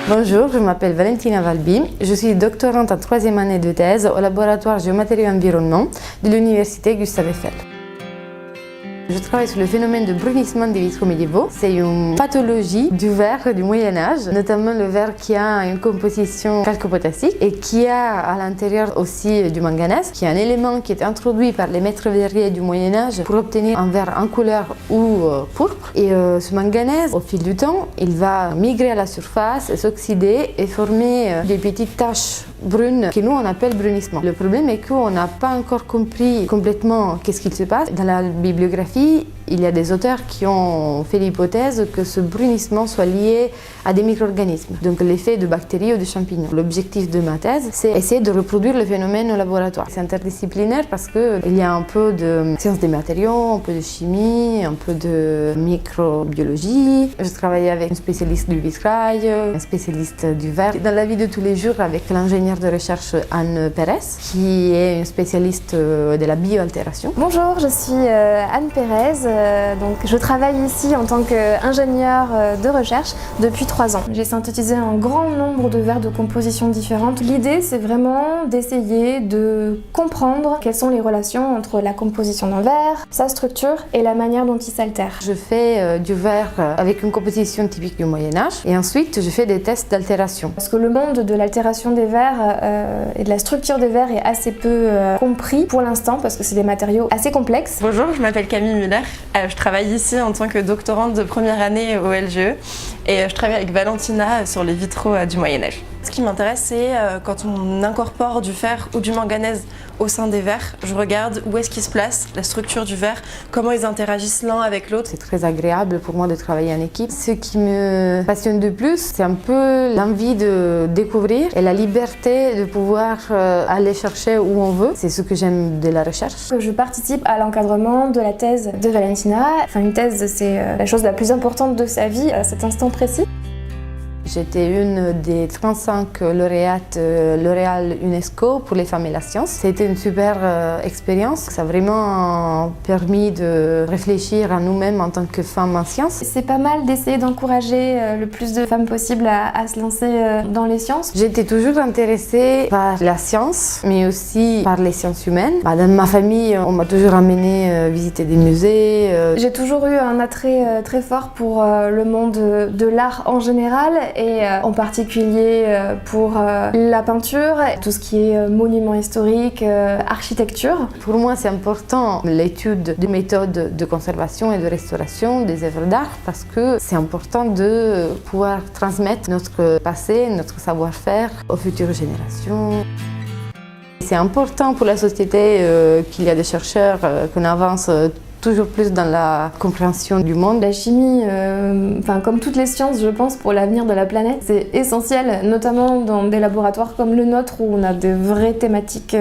Bonjour, je m'appelle Valentina Valby. Je suis doctorante en troisième année de thèse au laboratoire Géomatrie et Environnement de l'université Gustave Eiffel. Je travaille sur le phénomène de brunissement des vitraux médiévaux. C'est une pathologie du verre du Moyen-Âge, notamment le verre qui a une composition chalcopotassique et qui a à l'intérieur aussi du manganèse, qui est un élément qui est introduit par les maîtres verriers du Moyen-Âge pour obtenir un verre en couleur ou pourpre. Et ce manganèse, au fil du temps, il va migrer à la surface, s'oxyder et former des petites taches brunes que nous on appelle brunissement. Le problème est qu'on n'a pas encore compris complètement qu'est-ce qu'il se passe. Dans la bibliographie, il y a des auteurs qui ont fait l'hypothèse que ce brunissement soit lié à des micro-organismes, donc l'effet de bactéries ou de champignons. L'objectif de ma thèse, c'est essayer de reproduire le phénomène au laboratoire. C'est interdisciplinaire parce qu'il y a un peu de sciences des matériaux, un peu de chimie, un peu de microbiologie. Je travaillais avec un spécialiste du vitrail, un spécialiste du verre. Dans la vie de tous les jours, avec l'ingénieure de recherche Anne Pérez, qui est une spécialiste de la bioaltération. Bonjour, je suis Anne Pérez. Donc, je travaille ici en tant qu'ingénieure de recherche depuis 3 ans. J'ai synthétisé un grand nombre de verres de compositions différentes. L'idée, c'est vraiment d'essayer de comprendre quelles sont les relations entre la composition d'un verre, sa structure et la manière dont il s'altère. Je fais du verre avec une composition typique du Moyen-Âge et ensuite je fais des tests d'altération. Parce que le monde de l'altération des verres et de la structure des verres est assez peu compris pour l'instant parce que c'est des matériaux assez complexes. Bonjour, je m'appelle Camille Muller. Je travaille ici en tant que doctorante de première année au LGE et je travaille avec Valentina sur les vitraux du Moyen-Âge. Ce qui m'intéresse, c'est quand on incorpore du fer ou du manganèse au sein des verres, je regarde où est-ce qu'ils se placent, la structure du verre, comment ils interagissent l'un avec l'autre. C'est très agréable pour moi de travailler en équipe. Ce qui me passionne de plus, c'est un peu l'envie de découvrir et la liberté de pouvoir aller chercher où on veut. C'est ce que j'aime de la recherche. Je participe à l'encadrement de la thèse de Valentina. Enfin, une thèse, c'est la chose la plus importante de sa vie à cet instant précis. J'étais une des 35 lauréates L'Oréal UNESCO pour les femmes et la science. C'était une super expérience. Ça a vraiment permis de réfléchir à nous-mêmes en tant que femmes en sciences. C'est pas mal d'essayer d'encourager le plus de femmes possible à se lancer dans les sciences. J'étais toujours intéressée par la science, mais aussi par les sciences humaines. Dans ma famille, on m'a toujours amenée visiter des musées. J'ai toujours eu un attrait très fort pour le monde de l'art en général et en particulier pour la peinture, tout ce qui est monument historique, architecture. Pour moi, c'est important l'étude de méthodes de conservation et de restauration des œuvres d'art parce que c'est important de pouvoir transmettre notre passé, notre savoir-faire aux futures générations. C'est important pour la société qu'il y a des chercheurs, qu'on avance toujours plus dans la compréhension du monde. La chimie, comme toutes les sciences, je pense, pour l'avenir de la planète, c'est essentiel, notamment dans des laboratoires comme le nôtre où on a de vraies thématiques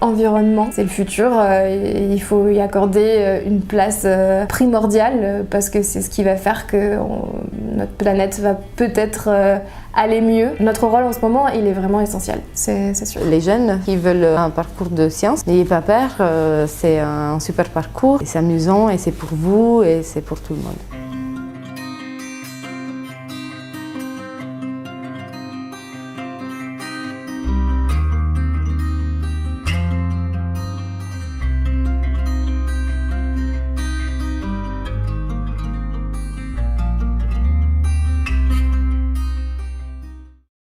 environnement. C'est le futur, et il faut y accorder une place primordiale parce que c'est ce qui va faire que notre planète va peut-être aller mieux. Notre rôle en ce moment, il est vraiment essentiel, c'est sûr. Les jeunes qui veulent un parcours de sciences, n'ayez pas peur, c'est un super parcours, c'est amusant et c'est pour vous et c'est pour tout le monde.